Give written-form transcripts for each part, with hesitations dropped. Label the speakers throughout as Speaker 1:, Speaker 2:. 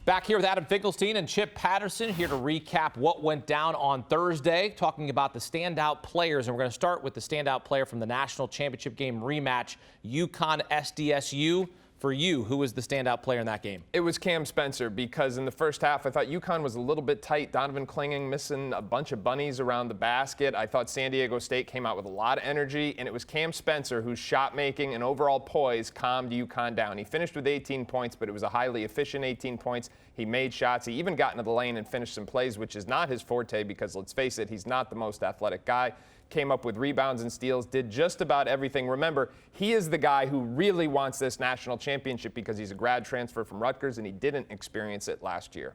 Speaker 1: Back here with Adam Finkelstein and Chip Patterson, here to recap what went down on Thursday, talking about the standout players. And we're going to start with the standout player from the national championship game rematch, UConn SDSU. For you, who was the standout player in that game?
Speaker 2: It was Cam Spencer, because in the first half, I thought UConn was a little bit tight. Donovan Clingan missing a bunch of bunnies around the basket. I thought San Diego State came out with a lot of energy, and it was Cam Spencer whose shot making and overall poise calmed UConn down. He finished with 18 points, but it was a highly efficient 18 points. He made shots. He even got into the lane and finished some plays, which is not his forte because, let's face it, he's not the most athletic guy. Came up with rebounds and steals, did just about everything. Remember, he is the guy who really wants this national championship because he's a grad transfer from Rutgers and he didn't experience it last year.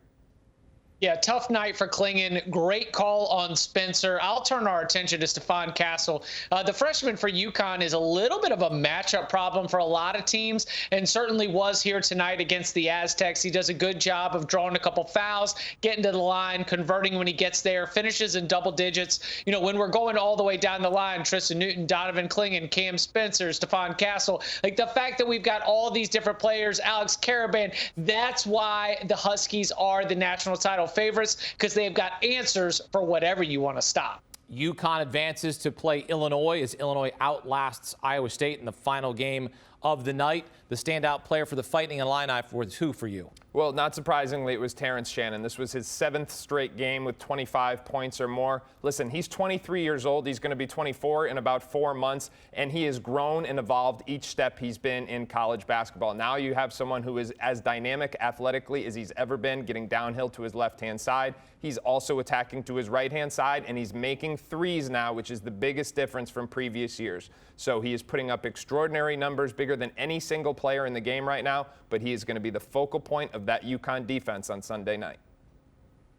Speaker 3: Yeah, tough night for Clingan. Great call on Spencer. I'll turn our attention to Stephon Castle. The freshman for UConn is a little bit of a matchup problem for a lot of teams, and certainly was here tonight against the Aztecs. He does a good job of drawing a couple fouls, getting to the line, converting when he gets there, finishes in double digits. You know, when we're going all the way down the line, Tristan Newton, Donovan Clingan, Cam Spencer, Stephon Castle, like the fact that we've got all these different players, Alex Caravan, that's why the Huskies are the national title favorites, because they've got answers for whatever you want to stop.
Speaker 1: UConn advances to play Illinois as Illinois outlasts Iowa State in the final game of the night. The standout player for the Fighting Illini was who for you?
Speaker 2: Well, not surprisingly, it was Terrence Shannon. This was his 7th straight game with 25 points or more. Listen, he's 23 years old. He's going to be 24 in about 4 months, and he has grown and evolved each step he's been in college basketball. Now you have someone who is as dynamic athletically as he's ever been, getting downhill to his left-hand side. He's also attacking to his right-hand side, and he's making threes now, which is the biggest difference from previous years. So he is putting up extraordinary numbers, bigger than any single player in the game right now, but he is going to be the focal point of that UConn defense on Sunday night.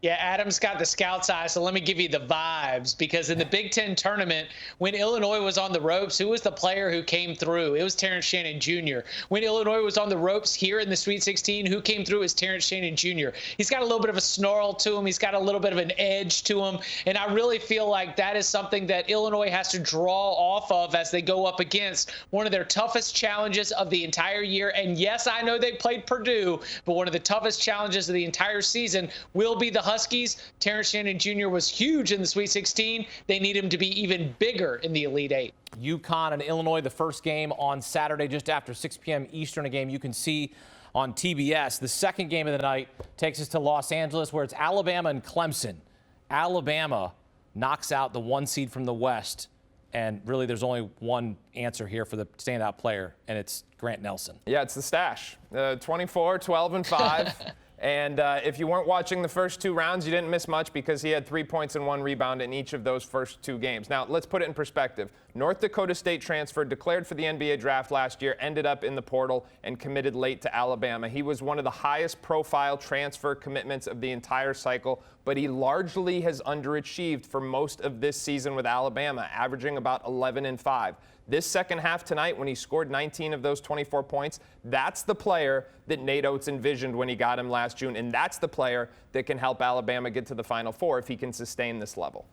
Speaker 3: Yeah, Adam's got the scout's eye, so let me give you the vibes, because in the Big Ten tournament, when Illinois was on the ropes, who was the player who came through? It was Terrence Shannon Jr. When Illinois was on the ropes here in the Sweet 16, who came through is Terrence Shannon Jr. He's got a little bit of a snarl to him. He's got a little bit of an edge to him, and I really feel like that is something that Illinois has to draw off of as they go up against one of their toughest challenges of the entire year. And yes, I know they played Purdue, but one of the toughest challenges of the entire season will be the Huskies. Terrence Shannon Jr. was huge in the Sweet 16. They need him to be even bigger in the Elite Eight.
Speaker 1: UConn and Illinois, the first game on Saturday just after 6 p.m. Eastern, a game you can see on TBS. The second game of the night takes us to Los Angeles, where it's Alabama and Clemson. Alabama knocks out the 1 seed from the West, and really there's only one answer here for the standout player, and it's Grant Nelson.
Speaker 2: Yeah, it's the stash. 24, 12, and 5. And if you weren't watching the first 2 rounds, you didn't miss much, because he had 3 points and 1 rebound in each of those first 2 games. Now, let's put it in perspective. North Dakota State transfer, declared for the NBA draft last year, ended up in the portal and committed late to Alabama. He was one of the highest profile transfer commitments of the entire cycle, but he largely has underachieved for most of this season with Alabama, averaging about 11 and 5. This second half tonight, when he scored 19 of those 24 points, that's the player that Nate Oates envisioned when he got him last June, and that's the player that can help Alabama get to the Final Four if he can sustain this level.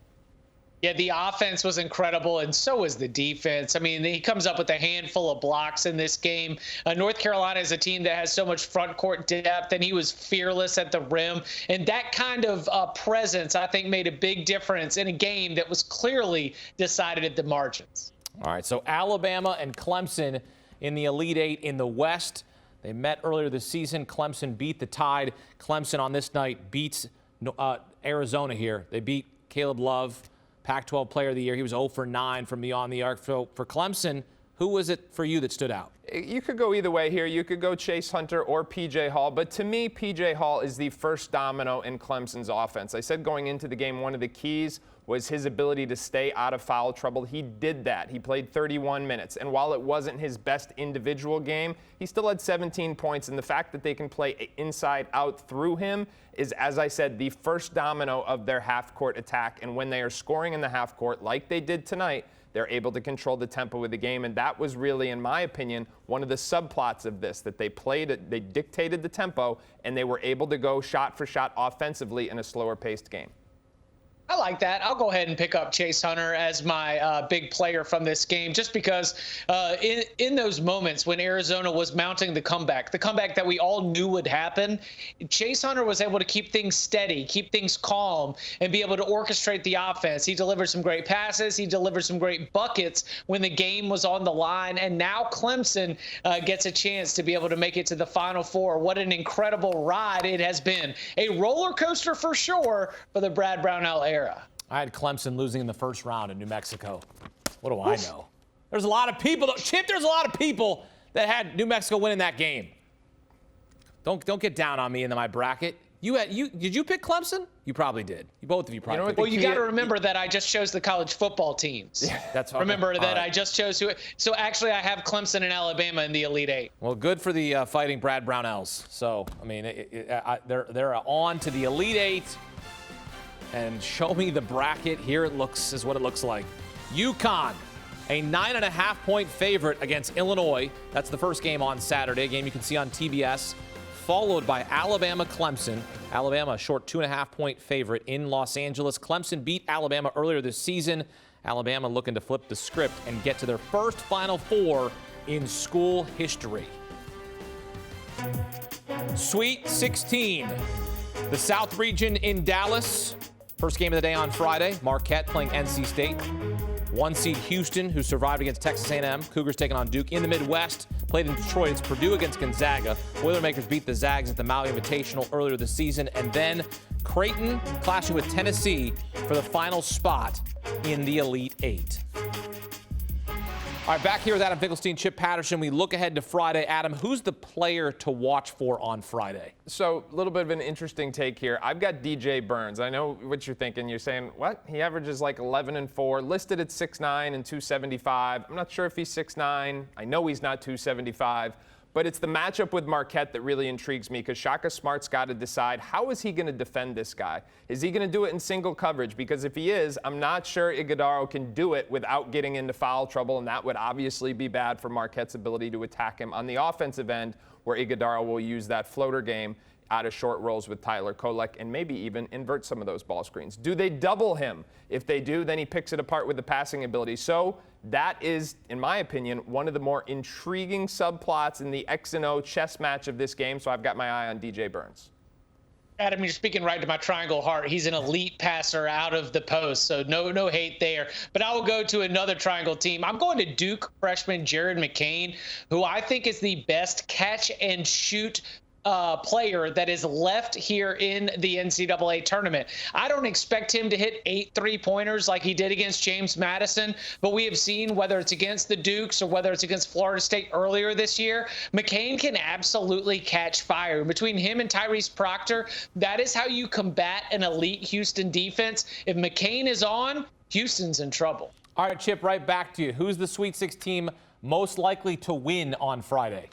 Speaker 3: Yeah, the offense was incredible, and so was the defense. I mean, he comes up with a handful of blocks in this game. North Carolina is a team that has so much front court depth, and he was fearless at the rim. And that kind of presence, I think, made a big difference in a game that was clearly decided at the margins.
Speaker 1: All right, so Alabama and Clemson in the Elite Eight in the West. They met earlier this season. Clemson beat the Tide. Clemson on this night beats Arizona here. They beat Caleb Love, Pac-12 Player of the Year. He was 0 for 9 from beyond the arc. So for Clemson, who was it for you that stood out?
Speaker 2: You could go either way here. You could go Chase Hunter or P.J. Hall. But to me, P.J. Hall is the first domino in Clemson's offense. I said going into the game, one of the keys was his ability to stay out of foul trouble. He did that. He played 31 minutes. And while it wasn't his best individual game, he still had 17 points. And the fact that they can play inside out through him is, as I said, the first domino of their half-court attack. And when they are scoring in the half-court like they did tonight, they're able to control the tempo of the game. And that was really, in my opinion, one of the subplots of this, that they dictated the tempo, and they were able to go shot for shot offensively in a slower-paced game.
Speaker 3: I like that. I'll go ahead and pick up Chase Hunter as my big player from this game, just because in those moments when Arizona was mounting the comeback that we all knew would happen, Chase Hunter was able to keep things steady, keep things calm, and be able to orchestrate the offense. He delivered some great passes. He delivered some great buckets when the game was on the line. And now Clemson gets a chance to be able to make it to the Final Four. What an incredible ride it has been. A roller coaster for sure for the Brad Brownell era.
Speaker 1: I had Clemson losing in the first round in New Mexico. What do I know? There's a lot of people, Chip, there's a lot of people that had New Mexico winning that game. Don't get down on me in my bracket. Did you pick Clemson? You probably did. Both of you probably did.
Speaker 3: Well, you got to remember that I just chose the college football teams.
Speaker 1: Yeah, that's okay.
Speaker 3: Remember that
Speaker 1: right.
Speaker 3: I just chose who. So actually, I have Clemson and Alabama in the Elite Eight.
Speaker 1: Well, good for the Fighting Brad Brownells. So, I mean, they're on to the Elite Eight. And show me the bracket. Here it looks, is what it looks like. UConn, a 9.5-point favorite against Illinois. That's the first game on Saturday, a game you can see on TBS. Followed by Alabama, Clemson. Alabama, a short 2.5-point favorite in Los Angeles. Clemson beat Alabama earlier this season. Alabama looking to flip the script and get to their first Final Four in school history. Sweet 16. The South region in Dallas. First game of the day on Friday. Marquette playing NC State. 1 seed Houston, who survived against Texas A&M. Cougars taking on Duke. In the Midwest, played in Detroit. It's Purdue against Gonzaga. Boilermakers beat the Zags at the Maui Invitational earlier this season. And then Creighton clashing with Tennessee for the final spot in the Elite Eight. All right, back here with Adam Finkelstein, Chip Patterson. We look ahead to Friday. Adam, who's the player to watch for on Friday?
Speaker 2: So a little bit of an interesting take here. I've got DJ Burns. I know what you're thinking. You're saying, what? He averages like 11 and 4, listed at 6'9 and 275. I'm not sure if he's 6'9. I know he's not 275. But it's the matchup with Marquette that really intrigues me, because Shaka Smart's got to decide, how is he going to defend this guy? Is he going to do it in single coverage? Because if he is, I'm not sure Iguodaro can do it without getting into foul trouble, and that would obviously be bad for Marquette's ability to attack him on the offensive end, where Iguodaro will use that floater game out of short rolls with Tyler Kolek and maybe even invert some of those ball screens. Do they double him? If they do, then he picks it apart with the passing ability. So that is, in my opinion, one of the more intriguing subplots in the X and O chess match of this game. So I've got my eye on DJ Burns.
Speaker 3: Adam, you're speaking right to my triangle heart. He's an elite passer out of the post, so no hate there. But I will go to another triangle team. I'm going to Duke freshman Jared McCain, who I think is the best catch and shoot player that is left here in the NCAA tournament. I don't expect him to hit 8 3-pointers like he did against James Madison, but we have seen, whether it's against the Dukes or whether it's against Florida State earlier this year, McCain can absolutely catch fire. Between him and Tyrese Proctor, that is how you combat an elite Houston defense. If McCain is on, Houston's in trouble.
Speaker 1: All right, Chip, right back to you. Who's the Sweet 16 most likely to win on Friday?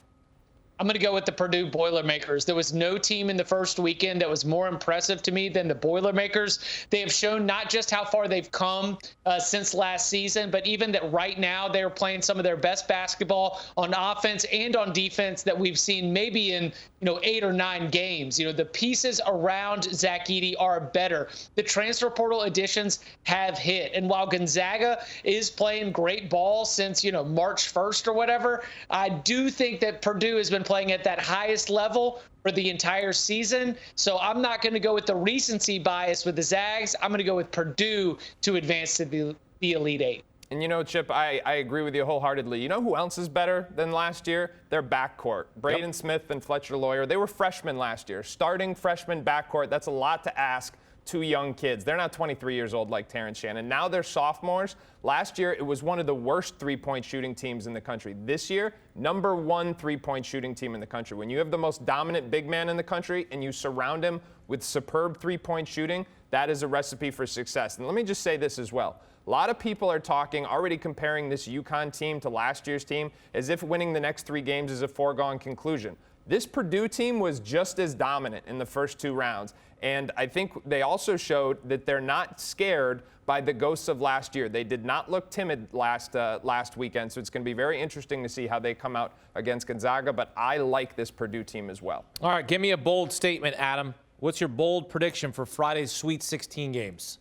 Speaker 3: I'm going to go with the Purdue Boilermakers. There was no team in the first weekend that was more impressive to me than the Boilermakers. They have shown not just how far they've come since last season, but even that right now they're playing some of their best basketball on offense and on defense that we've seen maybe in 8 or 9 games. The pieces around Zach Edey are better. The transfer portal additions have hit. And while Gonzaga is playing great ball since March 1st or whatever, I do think that Purdue has been playing at that highest level for the entire season. So I'm not going to go with the recency bias with the Zags. I'm going to go with Purdue to advance to the Elite Eight.
Speaker 2: And Chip, I agree with you wholeheartedly. You know who else is better than last year? Their backcourt. Braden Smith and Fletcher Lawyer. They were freshmen last year. Starting freshman backcourt, that's a lot to ask. 2 young kids. They're not 23 years old like Terrence Shannon. Now they're sophomores. Last year, it was one of the worst three-point shooting teams in the country. This year, number 1 three-point shooting team in the country. When you have the most dominant big man in the country and you surround him with superb three-point shooting, that is a recipe for success. And let me just say this as well. A lot of people are already comparing this UConn team to last year's team as if winning the next 3 games is a foregone conclusion. This Purdue team was just as dominant in the first 2 rounds. And I think they also showed that they're not scared by the ghosts of last year. They did not look timid last weekend, so it's going to be very interesting to see how they come out against Gonzaga. But I like this Purdue team as well.
Speaker 1: All right, give me a bold statement, Adam. What's your bold prediction for Friday's Sweet 16 games?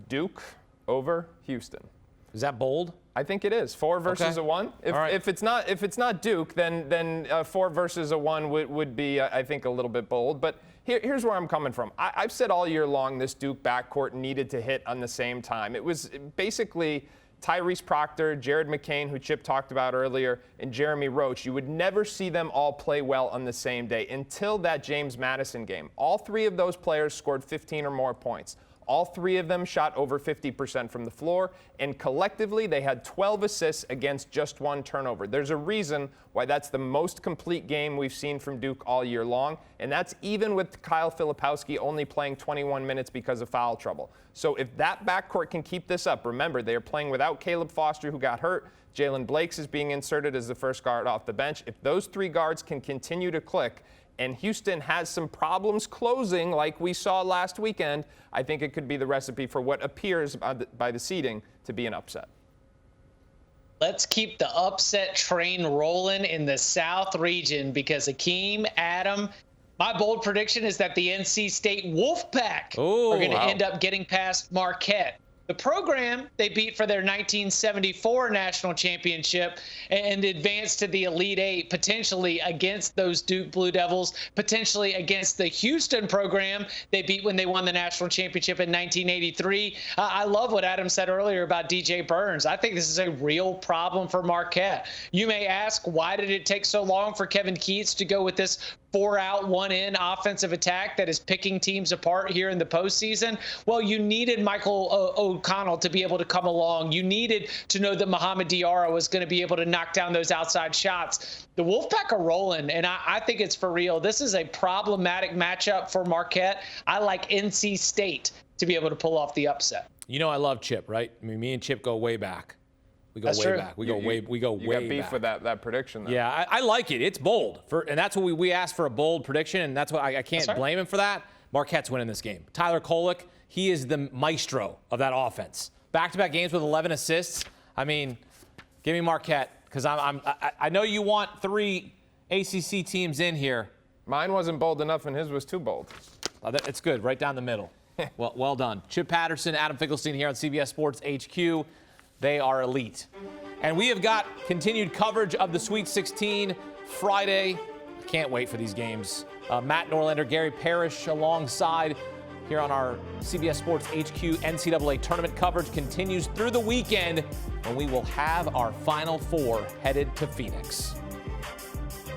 Speaker 2: Duke over Houston.
Speaker 1: Is that bold?
Speaker 2: I think it is 4 versus a 1. If it's not Duke, then 4 versus a 1 would be I think a little bit bold. But here's where I'm coming from. I've said all year long this Duke backcourt needed to hit on the same time. It was basically Tyrese Proctor, Jared McCain, who Chip talked about earlier, and Jeremy Roach. You would never see them all play well on the same day until that James Madison game. All 3 of those players scored 15 or more points. All 3 of them shot over 50% from the floor, and collectively they had 12 assists against just 1 turnover. There's a reason why that's the most complete game we've seen from Duke all year long, and that's even with Kyle Filipowski only playing 21 minutes because of foul trouble. So if that backcourt can keep this up, remember they are playing without Caleb Foster, who got hurt. Jalen Blakes is being inserted as the first guard off the bench. If those 3 guards can continue to click, and Houston has some problems closing like we saw last weekend, I think it could be the recipe for what appears by the seeding to be an upset.
Speaker 3: Let's keep the upset train rolling in the South region because Akeem, Adam, my bold prediction is that the NC State Wolfpack are going to end up getting past Marquette. The program they beat for their 1974 national championship and advanced to the Elite Eight, potentially against those Duke Blue Devils, potentially against the Houston program they beat when they won the national championship in 1983. I love what Adam said earlier about DJ Burns. I think this is a real problem for Marquette. You may ask, why did it take so long for Kevin Keatts to go with this 4-out, 1-in offensive attack that is picking teams apart here in the postseason? Well, you needed Michael O'Connell to be able to come along. You needed to know that Mohamed Diarra was going to be able to knock down those outside shots. The Wolfpack are rolling, and I think it's for real. This is a problematic matchup for Marquette. I like NC State to be able to pull off the upset.
Speaker 1: You know I love Chip, right? I mean, me and Chip go way back. We go way back. We go way back.
Speaker 2: You got beef with that prediction, though.
Speaker 1: Yeah, I like it. It's bold. And that's what we asked for, a bold prediction, and that's what I can't blame him for that. Marquette's winning this game. Tyler Kolek, he is the maestro of that offense. Back-to-back games with 11 assists. I mean, give me Marquette, because I know you want 3 ACC teams in here.
Speaker 2: Mine wasn't bold enough, and his was too bold.
Speaker 1: It's good, right down the middle. Well done. Chip Patterson, Adam Finkelstein here on CBS Sports HQ. They are elite. And we have got continued coverage of the Sweet 16 Friday. Can't wait for these games. Matt Norlander, Gary Parrish alongside here on our CBS Sports HQ. NCAA tournament coverage continues through the weekend when we will have our Final Four headed to Phoenix.